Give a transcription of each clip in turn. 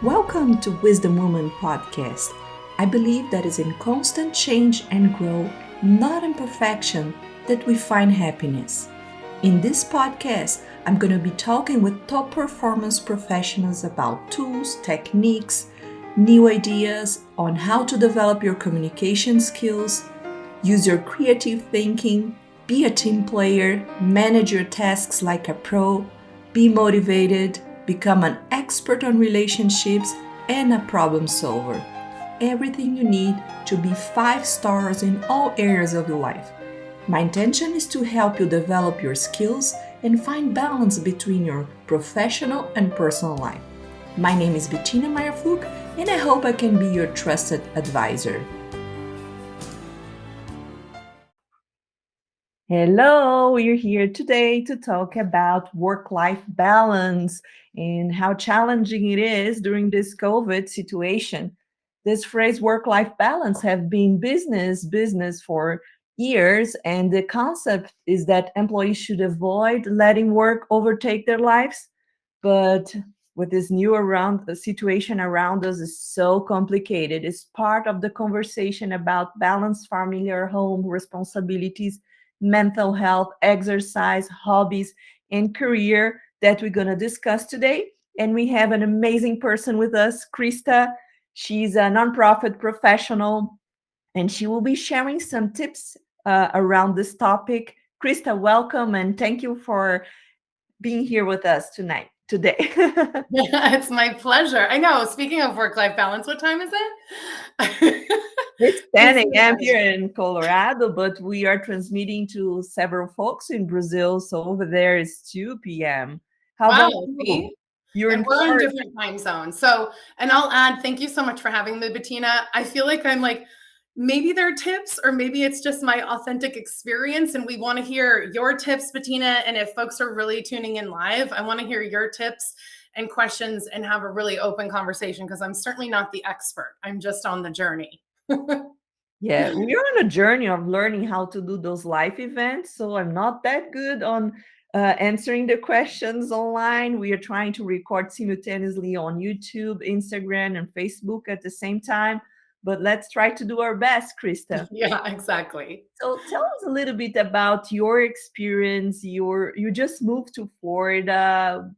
Welcome to Wisdom Woman podcast. I believe that is in constant change and growth, not in perfection, that we find happiness. In this podcast, I'm going to be talking with top performance professionals about tools, techniques, new ideas on how to develop your communication skills, use your creative thinking, be a team player, manage your tasks like a pro, be motivated, become an expert on relationships, and a problem solver. Everything you need to be 5 stars in all areas of your life. My intention is to help you develop your skills and find balance between your professional and personal life. My name is Bettina Meyer-Fluke, and I hope I can be your trusted advisor. Hello, we're here today to talk about work-life balance and how challenging it is during this COVID situation. This phrase work-life balance have been business for years, and the concept is that employees should avoid letting work overtake their lives. But with this new around the situation around us is so complicated. It's part of the conversation about balanced family or home responsibilities, mental health, exercise, hobbies, and career that we're going to discuss today. And we have an amazing person with us, Krista. She's a nonprofit professional, and she will be sharing some tips around this topic. Krista, welcome, and thank you for being here with us today. Yeah, it's my pleasure. I know. Speaking of work-life balance, what time is it? It's It's 10 my a.m. here pleasure. in Colorado, but we are transmitting to several folks in Brazil. So over there is 2 p.m. How about Wow, you? see? You're And in we're on Florida. different time zones. So, and I'll add, thank you so much for having me, Bettina. I feel like I'm like, maybe they're tips or maybe it's just my authentic experience. And we want to hear your tips, Bettina. And if folks are really tuning in live, I want to hear your tips and questions and have a really open conversation because I'm certainly not the expert. I'm just on the journey. Yeah, we are on a journey of learning how to do those live events. So I'm not that good on answering the questions online. We are trying to record simultaneously on YouTube, Instagram, and Facebook at the same time. But let's try to do our best, Krista. Yeah, exactly. So tell us a little bit about your experience. You just moved to Florida.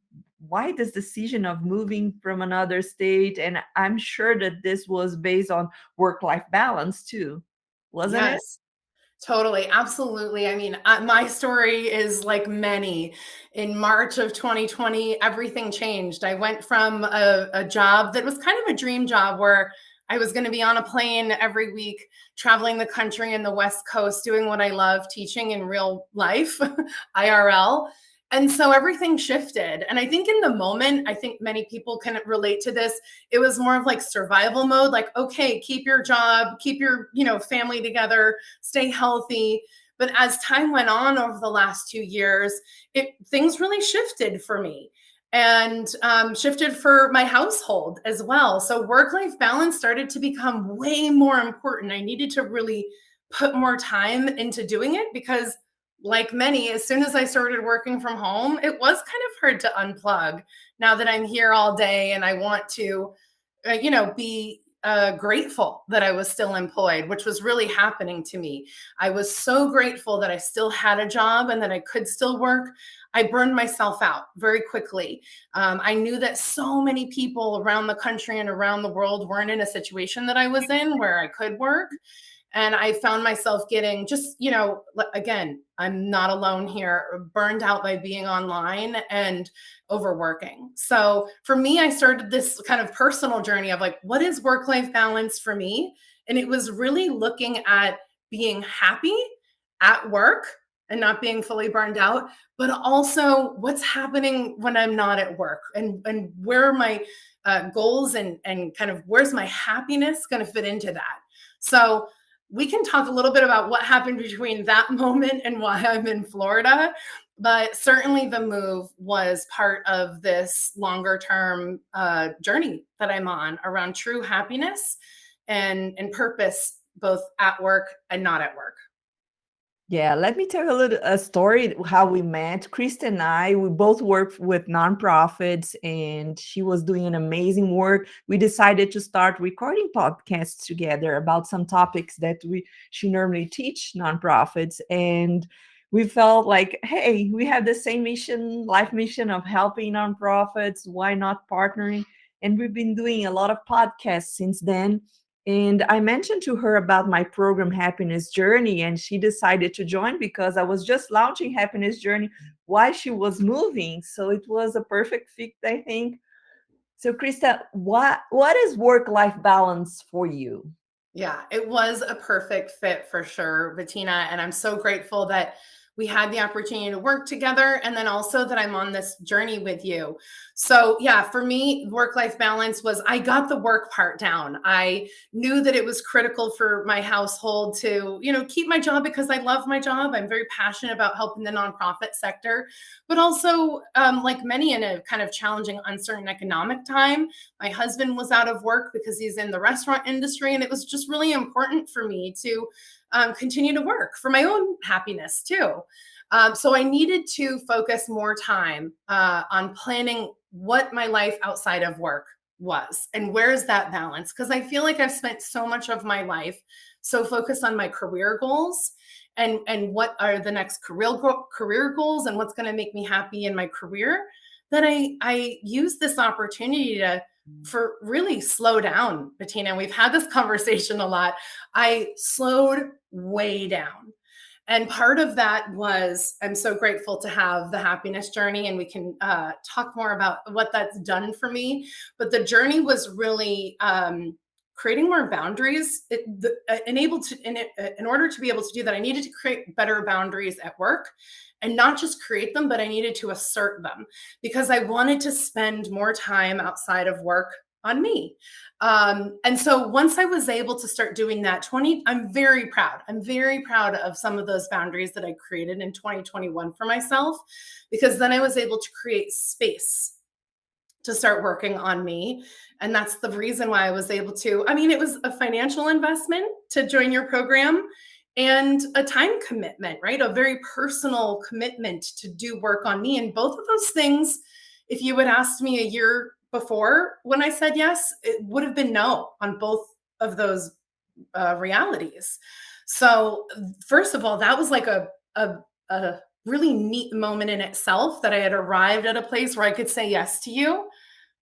Why this decision of moving from another state? And I'm sure that this was based on work-life balance too, wasn't it? Yes. Totally, absolutely. I mean, my story is like many. In March of 2020, everything changed. I went from a job that was kind of a dream job where I was going to be on a plane every week, traveling the country and the West Coast, doing what I love, teaching in real life, IRL. And so everything shifted. And I think in the moment, I think many people can relate to this. It was more of like survival mode, like, okay, keep your job, keep your, family together, stay healthy. But as time went on over the last 2 years, things really shifted for me and shifted for my household as well. So work life balance started to become way more important. I needed to really put more time into doing it because, like many, as soon as I started working from home, it was kind of hard to unplug now that I'm here all day and I want to be grateful that I was still employed, which was really happening to me. I was so grateful that I still had a job and that I could still work. I burned myself out very quickly. I knew that so many people around the country and around the world weren't in a situation that I was in where I could work. And I found myself getting just, again, I'm not alone here, burned out by being online and overworking. So for me, I started this kind of personal journey of like, what is work life balance for me? And it was really looking at being happy at work and not being fully burned out, but also what's happening when I'm not at work and where are my goals and kind of where's my happiness going to fit into that. So we can talk a little bit about what happened between that moment and why I'm in Florida. But certainly the move was part of this longer term journey that I'm on around true happiness and purpose, both at work and not at work. Yeah, let me tell you a story how we met. Krista and I, we both work with nonprofits, and she was doing an amazing work. We decided to start recording podcasts together about some topics that we she normally teach nonprofits, and we felt like, hey, we have the same mission, life mission of helping nonprofits. Why not partnering? And we've been doing a lot of podcasts since then, and I mentioned to her about my program, Happiness Journey, and she decided to join because I was just launching Happiness Journey while she was moving. So it was a perfect fit, I think. So, Krista, what is work-life balance for you? Yeah, it was a perfect fit for sure, Bettina. And I'm so grateful that we had the opportunity to work together and then also that I'm on this journey with you. So, yeah, for me, work life balance was I got the work part down. I knew that it was critical for my household to, keep my job because I love my job. I'm very passionate about helping the nonprofit sector, but also, like many in a kind of challenging, uncertain economic time, my husband was out of work because he's in the restaurant industry. And it was just really important for me to continue to work for my own happiness too. So I needed to focus more time on planning what my life outside of work was and where's that balance. Because I feel like I've spent so much of my life so focused on my career goals and what are the next career goals and what's going to make me happy in my career, that I use this opportunity to for really slow down, Bettina. We've had this conversation a lot. I slowed way down. And part of that was I'm so grateful to have the happiness journey, and we can talk more about what that's done for me. But the journey was really creating more boundaries. In order to be able to do that, I needed to create better boundaries at work, and not just create them, but I needed to assert them because I wanted to spend more time outside of work on me. And so once I was able to start doing that, I'm very proud. I'm very proud of some of those boundaries that I created in 2021 for myself, because then I was able to create space to start working on me. And that's the reason why I was able to. I mean, it was a financial investment to join your program and a time commitment, right? A very personal commitment to do work on me. And both of those things, if you had asked me a year before when I said yes, it would have been no on both of those realities. So, first of all, that was like a really neat moment in itself, that I had arrived at a place where I could say yes to you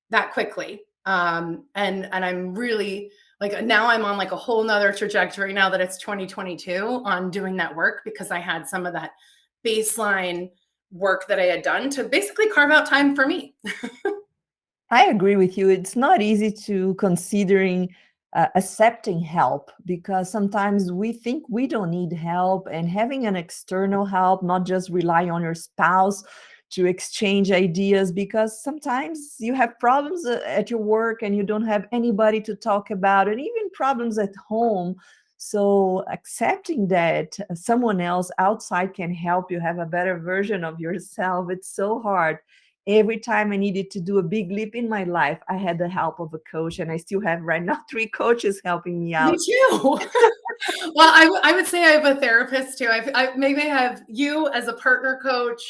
that quickly. And I'm really like, now I'm on like a whole nother trajectory now that it's 2022 on doing that work, because I had some of that baseline work that I had done to basically carve out time for me. I agree with you. It's not easy to considering accepting help because sometimes we think we don't need help, and having an external help, not just rely on your spouse to exchange ideas, because sometimes you have problems at your work and you don't have anybody to talk about, and even problems at home. So accepting that someone else outside can help you have a better version of yourself, it's so hard. Every time I needed to do a big leap in my life, I had the help of a coach, and I still have right now 3 coaches helping me Me out. too. Well, I would say I have a therapist too. Maybe I have you as a partner coach,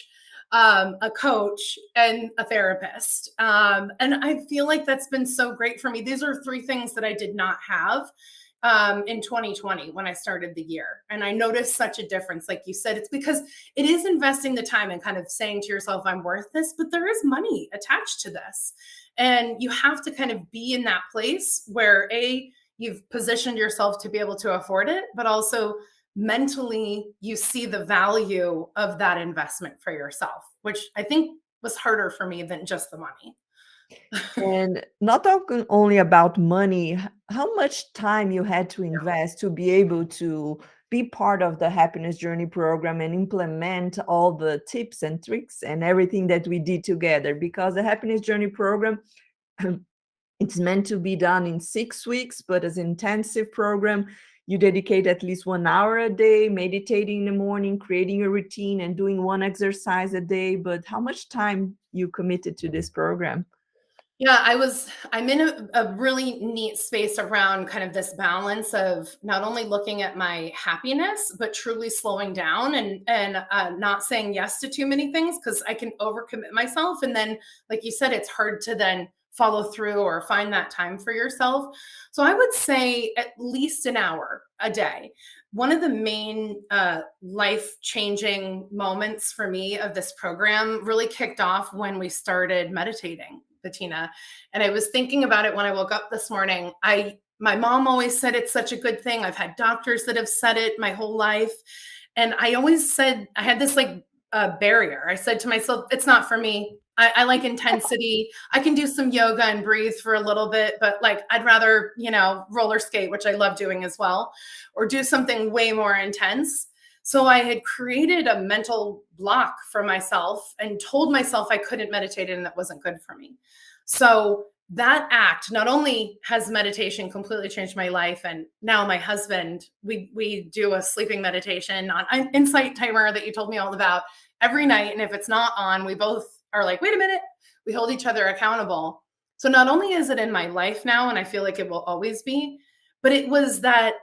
a coach, and a therapist. And I feel like that's been so great for me. These are three things that I did not have in 2020 when I started the year. And I noticed such a difference. Like you said, it's because it is investing the time and kind of saying to yourself, I'm worth this, but there is money attached to this. And you have to kind of be in that place where you've positioned yourself to be able to afford it, but also mentally you see the value of that investment for yourself, which I think was harder for me than just the money. And not talking only about money, how much time you had to invest to be able to be part of the Happiness Journey program and implement all the tips and tricks and everything that we did together. Because the Happiness Journey program, it's meant to be done in 6 weeks, but as an intensive program, you dedicate at least 1 hour a day, meditating in the morning, creating a routine, and doing one exercise a day. But how much time you committed to this program? Yeah, I'm in a really neat space around kind of this balance of not only looking at my happiness, but truly slowing down and not saying yes to too many things because I can overcommit myself. And then, like you said, it's hard to then follow through or find that time for yourself. So I would say at least an hour a day. One of the main life changing moments for me of this program really kicked off when we started meditating, Bettina. And I was thinking about it when I woke up this morning. My mom always said it's such a good thing. I've had doctors that have said it my whole life. And I always said I had this like barrier. I said to myself, it's not for me. I like intensity. I can do some yoga and breathe for a little bit, but like I'd rather, roller skate, which I love doing as well, or do something way more intense. So I had created a mental block for myself and told myself I couldn't meditate and that wasn't good for me. So that act not only has meditation completely changed my life, and now my husband, we do a sleeping meditation on an insight timer that you told me all about every night. And if it's not on, we both are like, wait a minute, we hold each other accountable. So not only is it in my life now, and I feel like it will always be, but it was that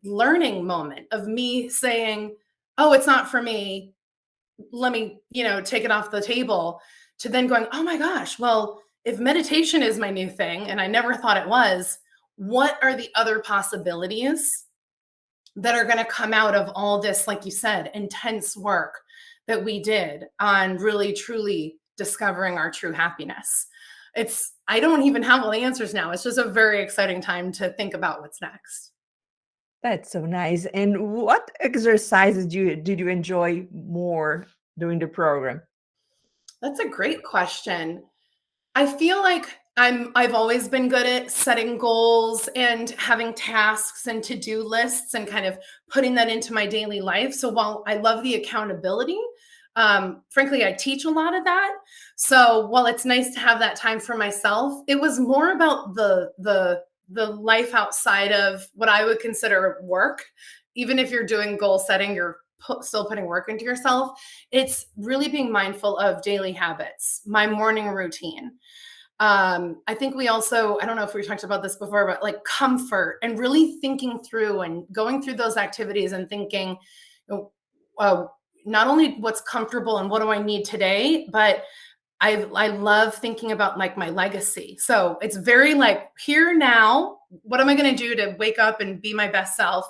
learning moment of me saying, oh, it's not for me. Let me, take it off the table, to then going, oh my gosh, well, if meditation is my new thing, and I never thought it was, what are the other possibilities that are going to come out of all this, like you said, intense work that we did on really truly discovering our true happiness? I don't even have all the answers now. It's just a very exciting time to think about what's next. That's so nice. And what exercises did you enjoy more during the program? That's a great question. I feel like I've always been good at setting goals and having tasks and to-do lists and kind of putting that into my daily life. So while I love the accountability, frankly, I teach a lot of that. So while it's nice to have that time for myself, it was more about the life outside of what I would consider work. Even if you're doing goal setting, you're still putting work into yourself. It's really being mindful of daily habits, my morning routine. I think we also, I don't know if we talked about this before, but like comfort and really thinking through and going through those activities and thinking, you know, uh, not only what's comfortable and what do I need today, but I love thinking about like my legacy. So it's very like here now, what am I going to do to wake up and be my best self?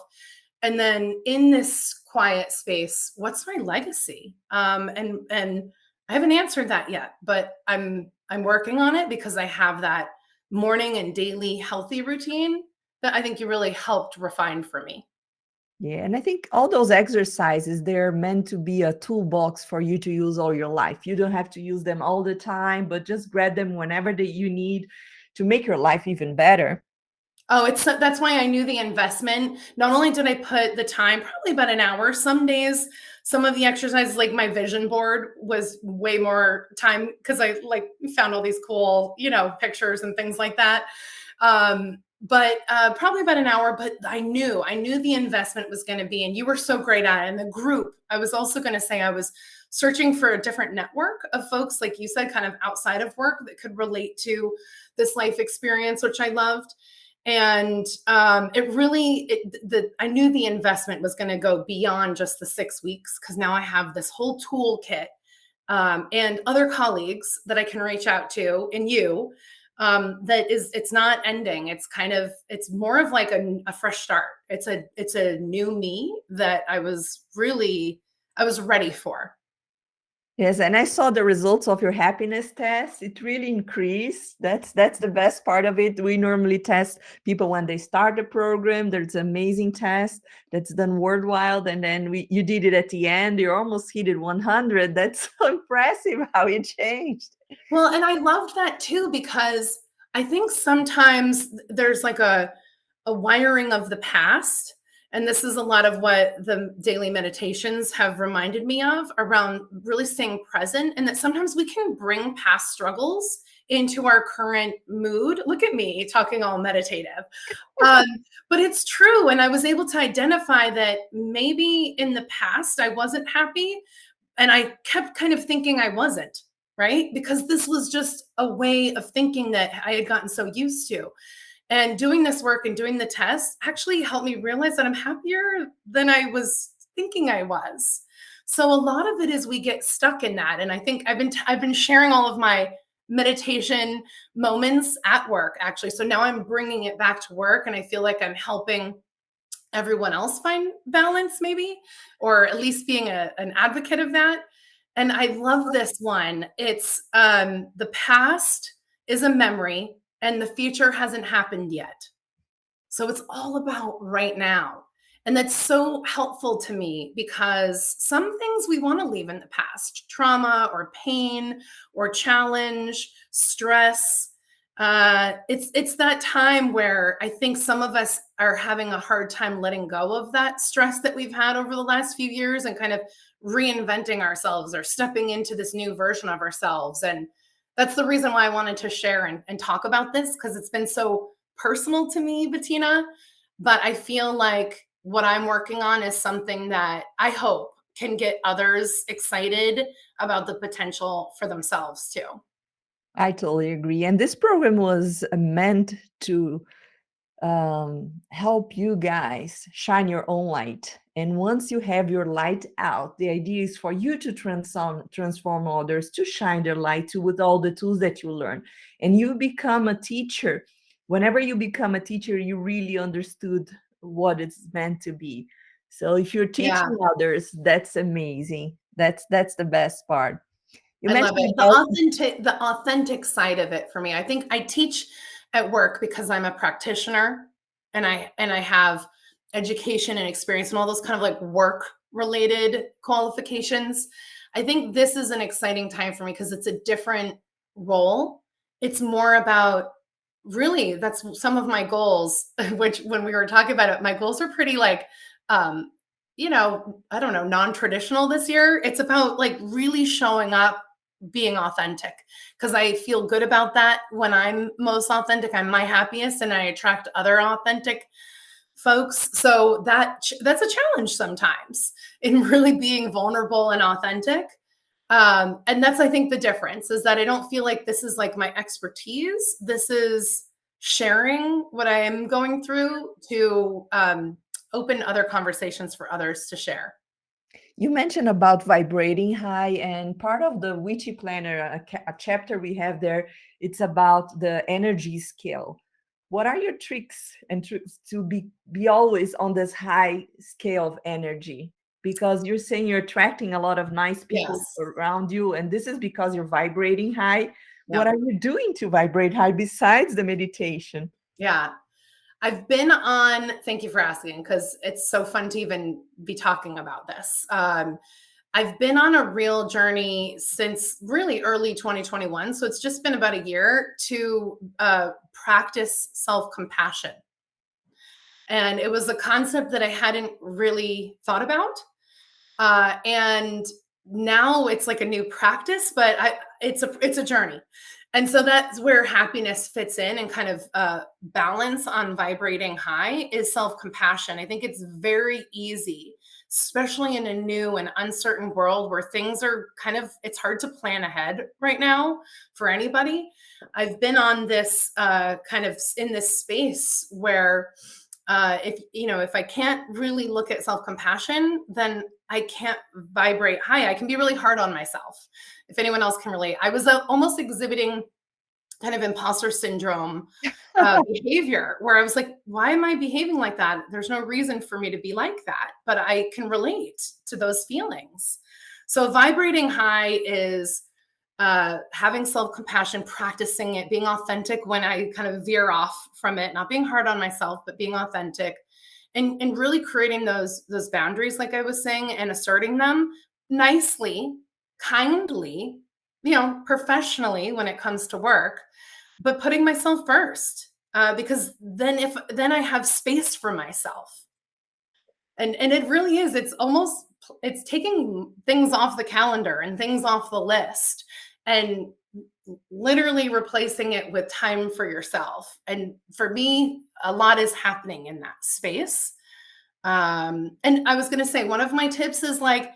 And then in this quiet space, what's my legacy? And I haven't answered that yet, but I'm working on it because I have that morning and daily healthy routine that I think you really helped refine for me. Yeah, and I think all those exercises, they're meant to be a toolbox for you to use all your life. You don't have to use them all the time, but just grab them whenever that you need to make your life even better. Oh, that's why I knew the investment. Not only did I put the time, probably about an hour some days, some of the exercises, like my vision board was way more time because I like found all these cool, pictures and things like that. But probably about an hour, but I knew the investment was going to be, and you were so great at it. And the group, I was also going to say I was searching for a different network of folks, like you said, kind of outside of work that could relate to this life experience, which I loved. And I knew the investment was going to go beyond just the 6 weeks because now I have this whole toolkit and other colleagues that I can reach out to, and you, it's not ending. It's more of like a fresh start. It's a new me that I was ready for. Yes, and I saw the results of your happiness test. It really increased. That's the best part of it. We normally test people when they start the program. There's an amazing test that's done worldwide, and then you did it at the end. You almost hit it 100. That's so impressive how it changed. Well, and I loved that too because I think sometimes there's like a wiring of the past. And this is a lot of what the daily meditations have reminded me of around really staying present, and that sometimes we can bring past struggles into our current mood. Look at me talking all meditative. Um, but it's true. And I was able to identify that maybe in the past I wasn't happy, and I kept kind of thinking I wasn't, right? Because this was just a way of thinking that I had gotten so used to. And doing this work and doing the test actually helped me realize that I'm happier than I was thinking I was. So a lot of it is we get stuck in that. And I think I've been sharing all of my meditation moments at work actually. So now I'm bringing it back to work and I feel like I'm helping everyone else find balance maybe, or at least being an advocate of that. And I love this one. It's the past is a memory and the future hasn't happened yet. So it's all about right now. And that's so helpful to me because some things we want to leave in the past, trauma or pain or challenge, stress. It's that time where I think some of us are having a hard time letting go of that stress that we've had over the last few years and kind of reinventing ourselves or stepping into this new version of ourselves. And that's the reason why I wanted to share and talk about this because it's been so personal to me, Bettina. But I feel like what I'm working on is something that I hope can get others excited about the potential for themselves too. I totally agree. And this program was meant to help you guys shine your own light. And once you have your light out, the idea is for you to transform others to shine their light too with all the tools that you learn. And you become a teacher. Whenever you become a teacher, you really understood what it's meant to be. So if you're Yeah, teaching others, that's amazing. That's the best part. You I love mentioned it. health. The authentic side of it for me. I think I teach at work because I'm a practitioner and I have education and experience and all those kind of like work related qualifications. I think this is an exciting time for me because it's a different role. It's more about really that's some of my goals, which when we were talking about it, my goals are pretty like um, I don't know, non-traditional this year. It's about like really showing up being authentic because I feel good about that when I'm most authentic. I'm my happiest and I attract other authentic folks. So that's a challenge sometimes in really being vulnerable and authentic. And that's I think the difference is that I don't feel like this is like my expertise. This is sharing what I am going through to open other conversations for others to share. You mentioned about vibrating high, and part of the Witchy Planner, a chapter we have there, it's about the energy scale. What are your tricks and tricks to be always on this high scale of energy? Because you're saying you're attracting a lot of nice people Yes. around you, and this is because you're vibrating high. What Yep. are you doing to vibrate high besides the meditation? Yeah. I've been on, thank you for asking, because it's so fun to even be talking about this. I've been on a real journey since really early 2021. So it's just been about a year to practice self compassion. And it was a concept that I hadn't really thought about. And now it's like a new practice, but it's a journey. And so that's where happiness fits in and kind of balance on vibrating high is self-compassion. I think it's very easy, especially in a new and uncertain world where things are kind of it's hard to plan ahead right now for anybody. I've been on this kind of in this space where if I can't really look at self-compassion, then I can't vibrate high. I can be really hard on myself. If anyone else can relate, I was almost exhibiting kind of imposter syndrome behavior where I was like, why am I behaving like that? There's no reason for me to be like that, but I can relate to those feelings. So vibrating high is having self-compassion, practicing it, being authentic when I kind of veer off from it, not being hard on myself, but being authentic and really creating those boundaries, like I was saying, and asserting them nicely, kindly, professionally when it comes to work, but putting myself first. Because then I have space for myself. And it really is. It's taking things off the calendar and things off the list and literally replacing it with time for yourself. And for me, a lot is happening in that space. And I was going to say, one of my tips is like,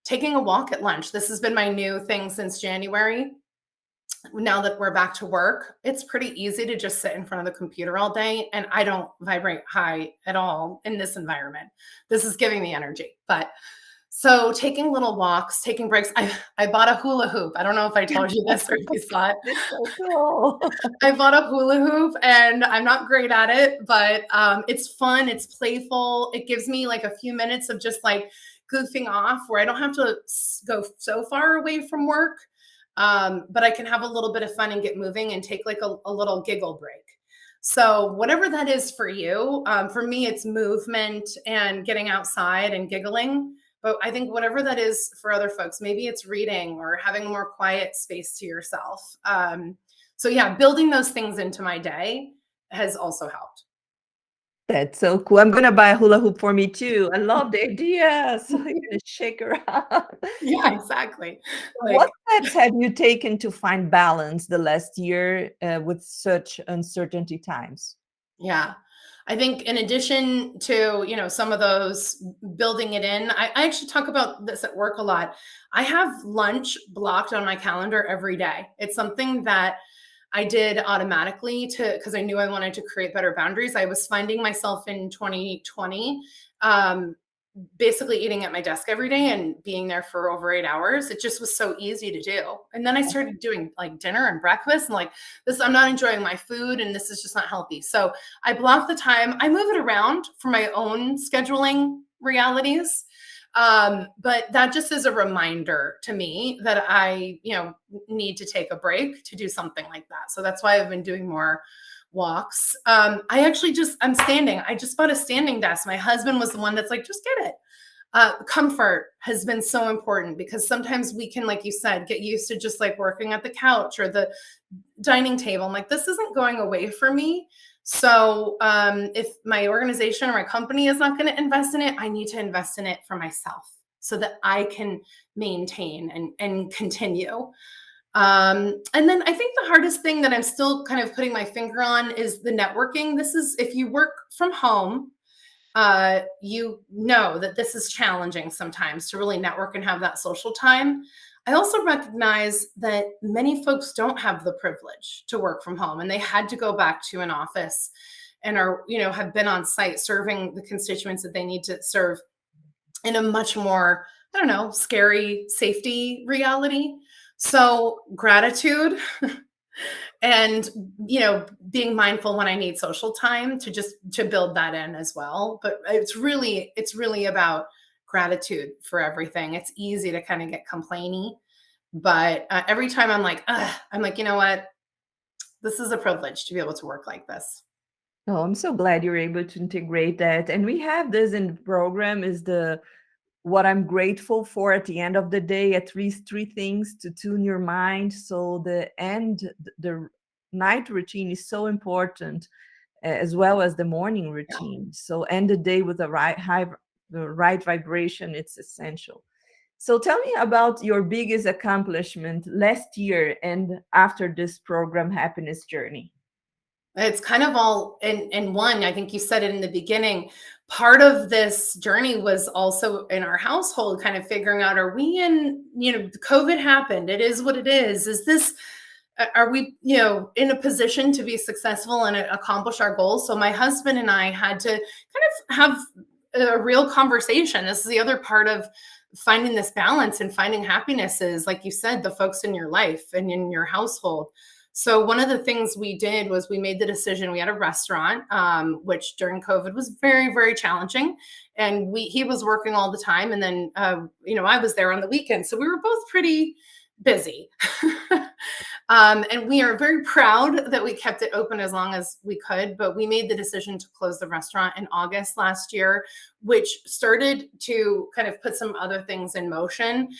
taking a walk at lunch. This has been my new thing since January. Now that we're back to work, it's pretty easy to just sit in front of the computer all day. And I don't vibrate high at all in this environment. This is giving me energy. But so taking little walks, taking breaks. I bought a hula hoop. I don't know if I told you this or if you saw it. It's so cool. I bought a hula hoop and I'm not great at it, but it's fun. It's playful. It gives me like a few minutes of just like goofing off where I don't have to go so far away from work. But I can have a little bit of fun and get moving and take like a little giggle break. So, whatever that is for you, for me, it's movement and getting outside and giggling. But I think whatever that is for other folks, maybe it's reading or having a more quiet space to yourself. So, yeah, building those things into my day has also helped. That's so cool. I'm gonna buy a hula hoop for me too. I love the idea. So you're gonna shake around. Yeah, exactly. What Like, steps have you taken to find balance the last year with such uncertainty times? yeah. I think in addition to, some of those building it in, I actually talk about this at work a lot. I have lunch blocked on my calendar every day. It's something that I did automatically to because I knew I wanted to create better boundaries. I was finding myself in 2020 um, basically eating at my desk every day and being there for over 8 hours. It just was so easy to do. And then I started doing like dinner and breakfast and like this, I'm not enjoying my food and this is just not healthy. So I block the time, I move it around for my own scheduling realities. But that just is a reminder to me that I, need to take a break to do something like that. So that's why I've been doing more walks. I'm standing. I just bought a standing desk. My husband was the one that's like, just get it. Comfort has been so important because sometimes we can, like you said, get used to just like working at the couch or the dining table. I'm like, this isn't going away for me. So if my organization or my company is not going to invest in it, I need to invest in it for myself so that I can maintain and continue. And then I think the hardest thing that I'm still kind of putting my finger on is the networking. This is if you work from home, you know that this is challenging sometimes to really network and have that social time. I also recognize that many folks don't have the privilege to work from home and they had to go back to an office and are, have been on site serving the constituents that they need to serve in a much more, I don't know, scary safety reality. So gratitude and being mindful when I need social time to build that in as well. But it's really about gratitude for everything. It's easy to kind of get complainy, but every time I'm like, ugh, I'm like, you know what? This is a privilege to be able to work like this. Oh, I'm so glad you're able to integrate that. And we have this in the program is the what I'm grateful for at the end of the day, at least three things to tune your mind. So the night routine is so important as well as the morning Yeah. routine. So end the day with the right vibration, it's essential. So tell me about your biggest accomplishment last year and after this program happiness journey. It's kind of all in one. I think you said it in the beginning. Part of this journey was also in our household, kind of figuring out, are we in, COVID happened. It is what it is. Is this, are we, in a position to be successful and accomplish our goals? So my husband and I had to kind of have a real conversation. This is the other part of finding this balance and finding happiness is, like you said, the folks in your life and in your household. So one of the things we did was we made the decision. We had a restaurant, which during COVID was very, very challenging, and he was working all the time, and then I was there on the weekend, so we were both pretty busy. And we are very proud that we kept it open as long as we could, but we made the decision to close the restaurant in August last year, which started to kind of put some other things in motion,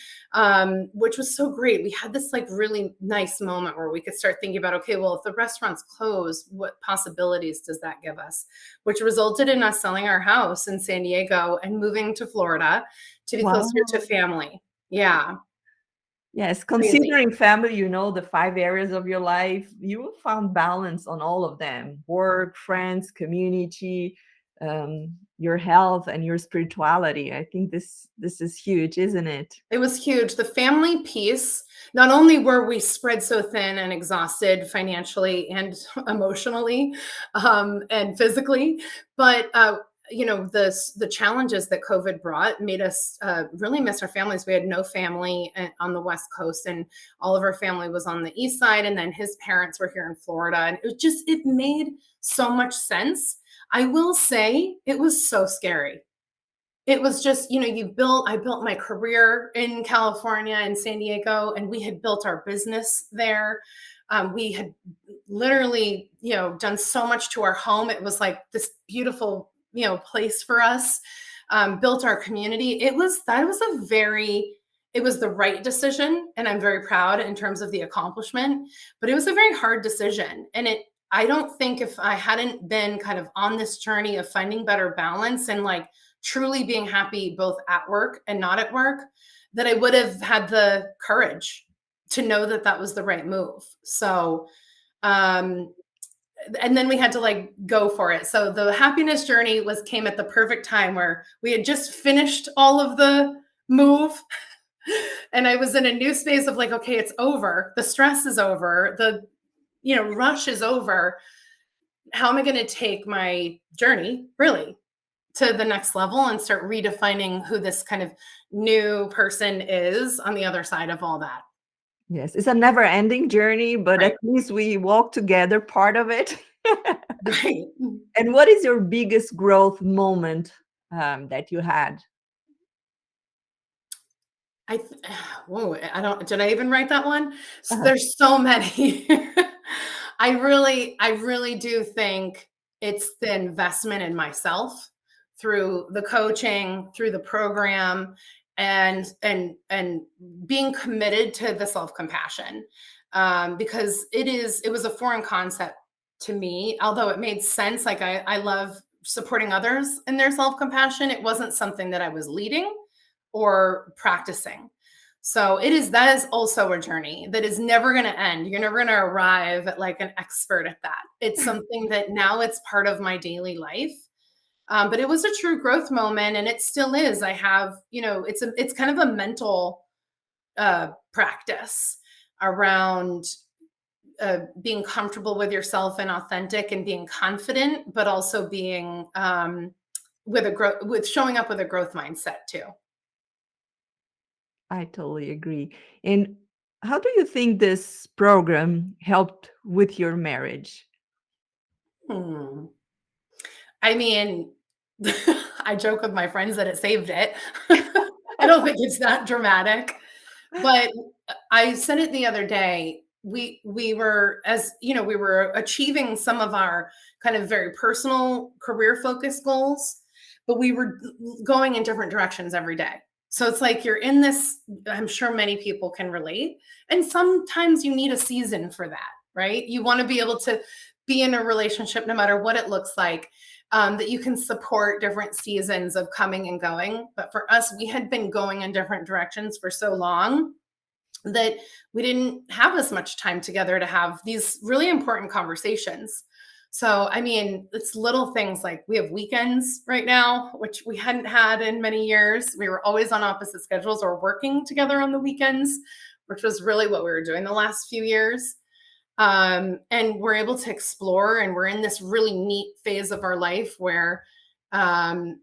which was so great. We had this like really nice moment where we could start thinking about, okay, well, if the restaurant's closed, what possibilities does that give us? Which resulted in us selling our house in San Diego and moving to Florida to be Wow. closer to family. Yeah, Yes, crazy. considering family, the 5 areas of your life, you will find balance on all of them: work, friends, community. your health and your spirituality. I think this is huge, isn't it? It was huge. The family piece, not only were we spread so thin and exhausted financially and emotionally, and physically, but the challenges that COVID brought made us really miss our families. We had no family on the West Coast, and all of our family was on the East Side, and then his parents were here in Florida, and it made so much sense. I will say it was so scary. It was just, I built my career in California and San Diego, and we had built our business there. We had literally, done so much to our home. It was like this beautiful, place for us. Built our community. It was the right decision, and I'm very proud in terms of the accomplishment, but it was a very hard decision. I don't think if I hadn't been kind of on this journey of finding better balance and like truly being happy both at work and not at work, that I would have had the courage to know that that was the right move. So, and then we had to like go for it. So the happiness journey came at the perfect time where we had just finished all of the move. And I was in a new space of like, okay, it's over. The stress is over. The, rush is over. How am I going to take my journey really to the next level and start redefining who this kind of new person is on the other side of all that? Yes, it's a never-ending journey, but Right. at least we walk together part of it. Right. And what is your biggest growth moment that you had? I th- Whoa, I don't did I even write that one? Uh-huh. There's so many. I really do think it's the investment in myself through the coaching, through the program, and being committed to the self-compassion. Because it was a foreign concept to me, although it made sense. Like I love supporting others in their self-compassion. It wasn't something that I was leading or practicing. So that is also a journey that is never going to end. You're never going to arrive at like an expert at that. It's something that now it's part of my daily life. But it was a true growth moment, and it still is. I have, it's kind of a mental practice around being comfortable with yourself and authentic and being confident, but also being with showing up with a growth mindset too. I totally agree. And how do you think this program helped with your marriage? Hmm. I mean, I joke with my friends that it saved it. I don't think it's that dramatic, but I said it the other day. We were, as we were achieving some of our kind of very personal career focused goals, but we were going in different directions every day. So it's like you're in this, I'm sure many people can relate. And sometimes you need a season for that, right? You want to be able to be in a relationship no matter what it looks like, that you can support different seasons of coming and going. But for us, we had been going in different directions for so long that we didn't have as much time together to have these really important conversations. So, I mean, it's little things like we have weekends right now, which we hadn't had in many years. We were always on opposite schedules or working together on the weekends, which was really what we were doing the last few years. And we're able to explore, and we're in this really neat phase of our life where um,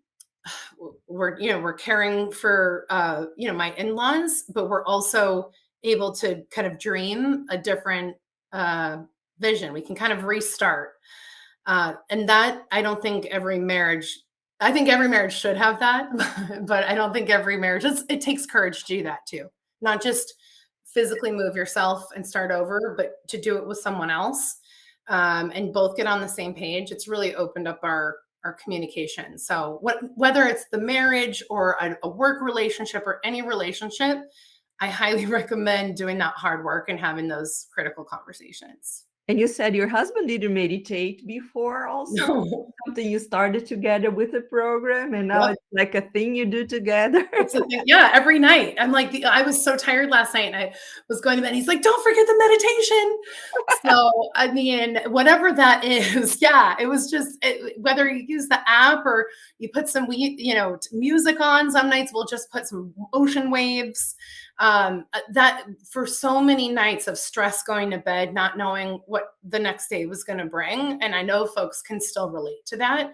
we're caring for my in-laws, but we're also able to kind of dream a different uh, vision. We can kind of restart, and that I don't think every marriage. I think every marriage should have that, but I don't think every marriage. It takes courage to do that too, not just physically move yourself and start over, but to do it with someone else, and both get on the same page. It's really opened up our communication. So whether it's the marriage or a work relationship or any relationship, I highly recommend doing that hard work and having those critical conversations. And you said your husband didn't meditate before also? No. Something you started together with the program, and now Yep. it's like a thing you do together? It's a thing. Yeah, every night. I'm like, I was so tired last night and I was going to bed. He's like, don't forget the meditation. So, I mean, whatever that is, yeah, it was just whether you use the app or you put some, music on. Some nights we'll just put some ocean waves. That for so many nights of stress going to bed, not knowing what the next day was going to bring. And I know folks can still relate to that.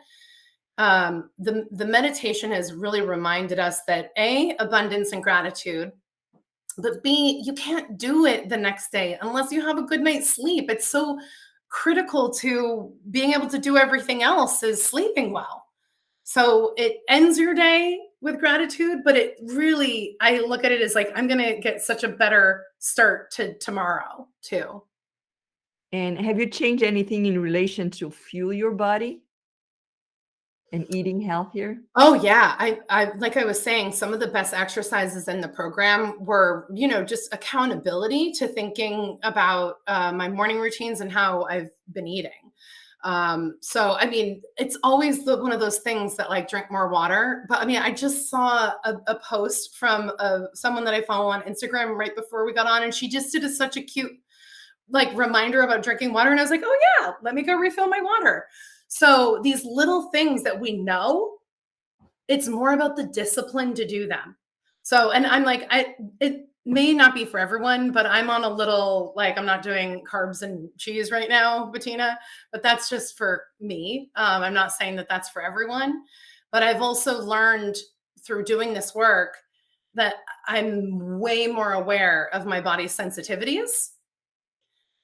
The meditation has really reminded us that A, abundance and gratitude, but B, you can't do it the next day unless you have a good night's sleep. It's so critical to being able to do everything else is sleeping well. So it ends your day with gratitude, but it really, I look at it as like, I'm going to get such a better start to tomorrow too. And have you changed anything in relation to fuel your body and eating healthier? Oh yeah, I like I was saying, some of the best exercises in the program were, just accountability to thinking about my morning routines and how I've been eating. So I mean, it's always one of those things that like drink more water. But I mean, I just saw a post from someone that I follow on Instagram right before we got on, and she just did such a cute like reminder about drinking water, and I was like, oh yeah, let me go refill my water. So these little things that we know, it's more about the discipline to do them. So, and I'm like, it may not be for everyone, but I'm on a little, like, I'm not doing carbs and cheese right now, Bettina, but that's just for me. I'm not saying that that's for everyone, but I've also learned through doing this work that I'm way more aware of my body's sensitivities.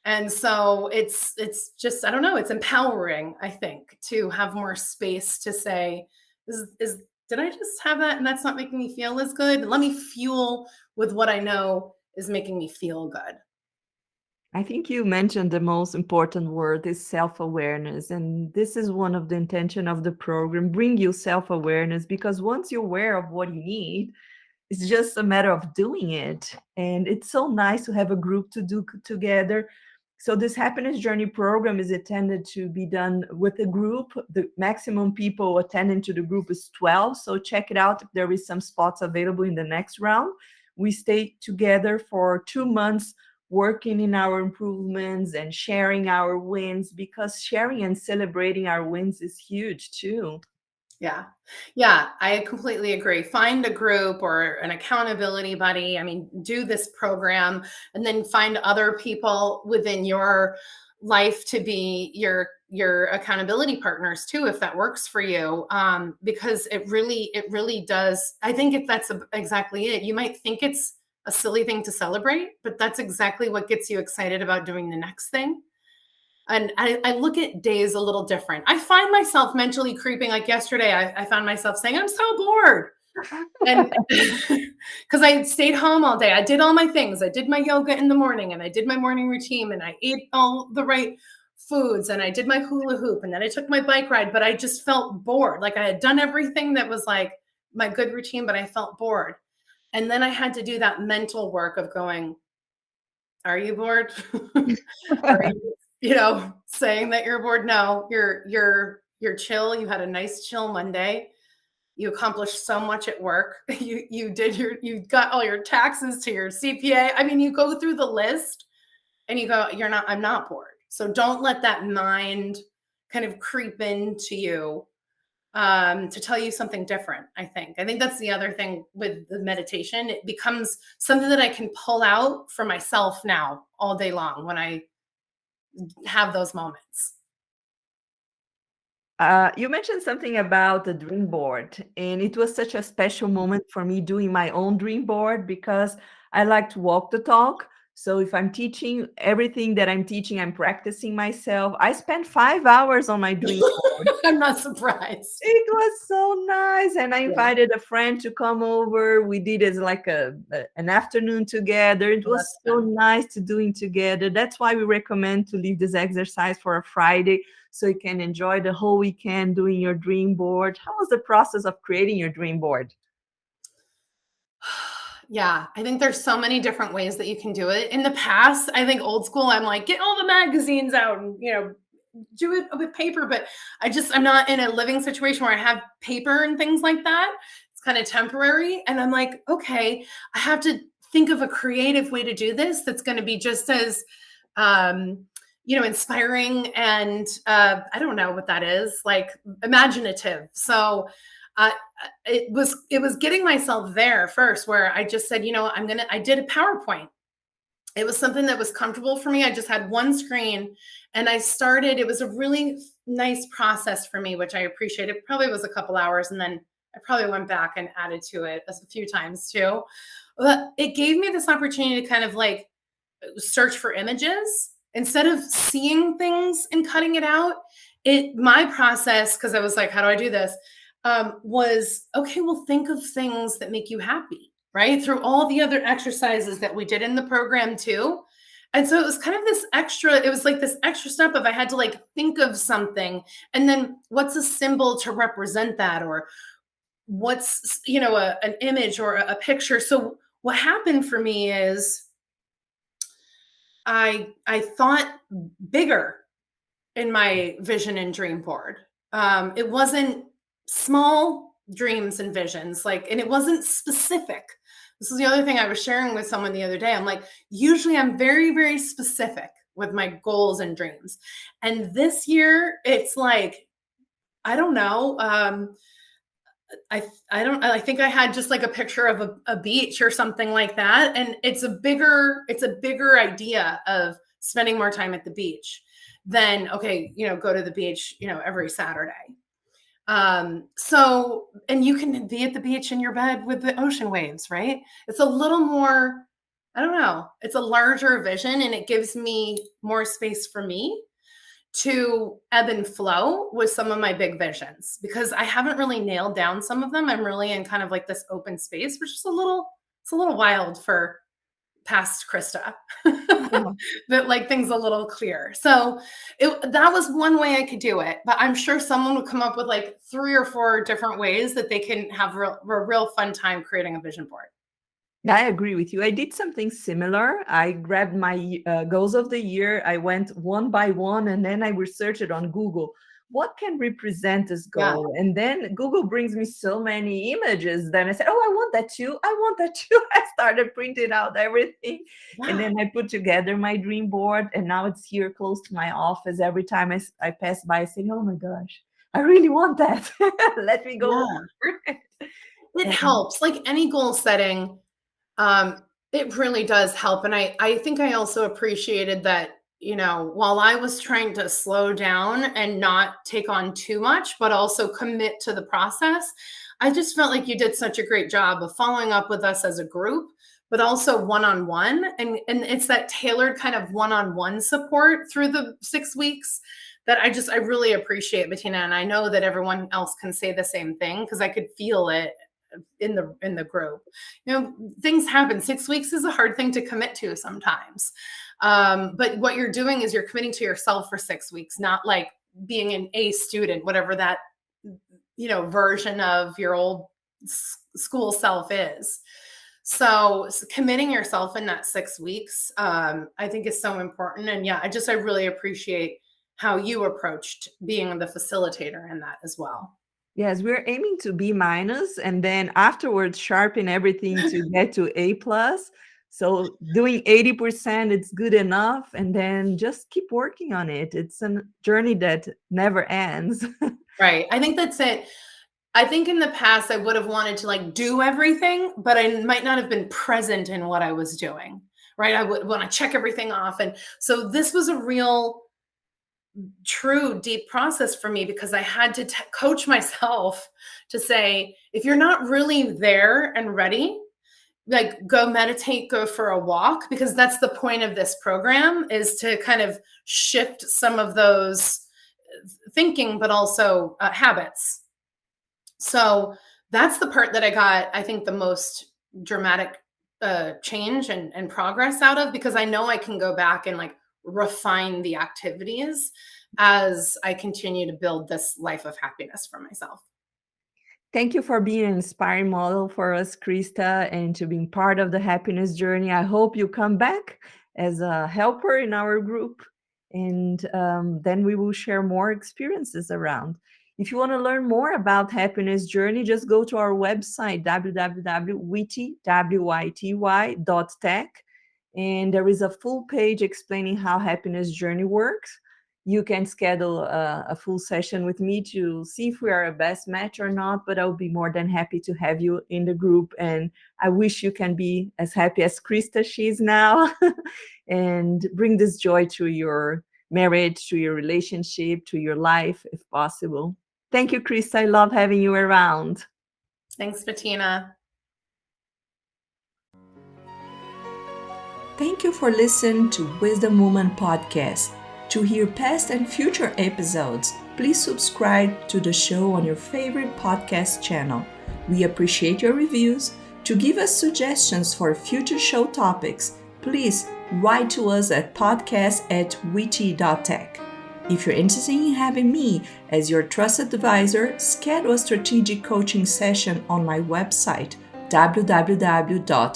And so it's just, I don't know, it's empowering, I think, to have more space to say, is did I just have that and that's not making me feel as good? Let me fuel with what I know is making me feel good. I think you mentioned the most important word is self-awareness. And this is one of the intention of the program, bring you self-awareness, because once you're aware of what you need, it's just a matter of doing it. And it's so nice to have a group to do together. So this happiness journey program is intended to be done with a group. The maximum people attending to the group is 12. So check it out if there is some spots available in the next round. We stay together for 2 months working in our improvements and sharing our wins, because sharing and celebrating our wins is huge too. Yeah. Yeah, I completely agree. Find a group or an accountability buddy. I mean, do this program and then find other people within your life to be your accountability partners too, if that works for you. Because it really does. I think if that's exactly it. You might think it's a silly thing to celebrate, but that's exactly what gets you excited about doing the next thing. And I look at days a little different. I find myself mentally creeping. Like yesterday, I found myself saying, I'm so bored. And because I stayed home all day, I did all my things. I did my yoga in the morning and I did my morning routine and I ate all the right foods and I did my hula hoop and then I took my bike ride, but I just felt bored. Like I had done everything that was like my good routine, but I felt bored. And then I had to do that mental work of going, are you bored? Are you, saying that you're bored? No, you're chill. You had a nice chill Monday. You accomplished so much at work. You got all your taxes to your CPA. I mean, you go through the list and you go, I'm not bored. So don't let that mind kind of creep into you to tell you something different. I think that's the other thing with the meditation. It becomes something that I can pull out for myself now all day long when I have those moments. You mentioned something about the dream board, and it was such a special moment for me doing my own dream board, because I like to walk the talk. So if I'm teaching, everything that I'm teaching, I'm practicing myself. I spent 5 hours on my dream board. I'm not surprised. It was so nice, and I Yeah, invited a friend to come over. We did it like an afternoon together. It well, was that's so fun. nice to doing together. That's why we recommend to leave this exercise for a Friday, so you can enjoy the whole weekend doing your dream board. How was the process of creating your dream board? Yeah, I think there's so many different ways that you can do it. In the past, I think old school, I'm like, get all the magazines out and, do it with paper. But I'm not in a living situation where I have paper and things like that. It's kind of temporary. And I'm like, okay, I have to think of a creative way to do this that's going to be just as, um, inspiring and I don't know what that is, like imaginative. So, uh, it was getting myself there first where I just said, I did a PowerPoint. It was something that was comfortable for me. I just had one screen and it was a really nice process for me, which I appreciate. It probably was a couple hours and then I probably went back and added to it a few times too. But it gave me this opportunity to kind of like search for images instead of seeing things and cutting it out. My process, because I was like, how do I do this? Was okay, well, think of things that make you happy, right? Through all the other exercises that we did in the program too. And so it was kind of it was like this extra step of I had to like think of something and then what's a symbol to represent that or what's, an image or a picture. So what happened for me is I thought bigger in my vision and dream board. It wasn't small dreams and visions, and it wasn't specific. This is the other thing I was sharing with someone the other day. I'm like, usually I'm very, very specific with my goals and dreams. And this year, it's like, I don't know. I think I had just like a picture of a beach or something like that. And it's a bigger idea of spending more time at the beach than, okay, go to the beach, every Saturday. And you can be at the beach in your bed with the ocean waves, right? It's a little more, I don't know, it's a larger vision and it gives me more space for me to ebb and flow with some of my big visions because I haven't really nailed down some of them. I'm really in kind of like this open space, which is it's a little wild for past Krista, Yeah. that like things a little clear. So that was one way I could do it, but I'm sure someone would come up with like 3 or 4 different ways that they can have a real fun time creating a vision board. Yeah, I agree with you. I did something similar. I grabbed my goals of the year. I went one by one and then I researched it on Google. What can represent this Yeah. goal? And then Google brings me so many images. Then I said, oh, I want that too. I want that too. I started printing out everything. And Yeah. then I put together my dream board. And now it's here close to my office. Every time I pass by, I say, oh my gosh, I really want that. Let me go Yeah. for it. It And helps. Like any goal setting, Um, it really does help. And I think I also appreciated that, while I was trying to slow down and not take on too much, but also commit to the process, I just felt like you did such a great job of following up with us as a group, but also one-on-one. And it's that tailored kind of one-on-one support through the 6 weeks that I really appreciate, Bettina. And I know that everyone else can say the same thing because I could feel it in the group. Things happen. 6 weeks is a hard thing to commit to sometimes. But what you're doing is you're committing to yourself for 6 weeks, not like being an A student, whatever that version of your old school self is. So committing yourself in that 6 weeks, I think is so important. And yeah, I really appreciate how you approached being the facilitator in that as well. yes, we're aiming to B minus and then afterwards sharpen everything to get to A plus. So doing 80%, it's good enough. And then just keep working on it. It's a journey that never ends. Right. I think that's it. I think in the past I would have wanted to like do everything, but I might not have been present in what I was doing. Right. I would want to check everything off. And so this was a real, true, deep process for me because I had to coach myself to say, if you're not really there and ready, like go meditate, go for a walk, because that's the point of this program is to kind of shift some of those thinking, but also habits. So that's the part that I got, I think, the most dramatic change and progress out of because I know I can go back and like refine the activities as I continue to build this life of happiness for myself. Thank you for being an inspiring model for us, Krista, and to being part of the happiness journey. I hope you come back as a helper in our group, and then we will share more experiences around. If you want to learn more about happiness journey, just go to our website, www.wity.tech, and there is a full page explaining how happiness journey works. You can schedule a full session with me to see if we are a best match or not, but I'll be more than happy to have you in the group. And I wish you can be as happy as Krista she is now and bring this joy to your marriage, to your relationship, to your life, if possible. Thank you, Krista. I love having you around. Thanks, Bettina. Thank you for listening to Wisdom Woman Podcast. To hear past and future episodes, please subscribe to the show on your favorite podcast channel. We appreciate your reviews. To give us suggestions for future show topics, please write to us at podcast@wity.tech. If you're interested in having me as your trusted advisor, schedule a strategic coaching session on my website, www.wity.tech.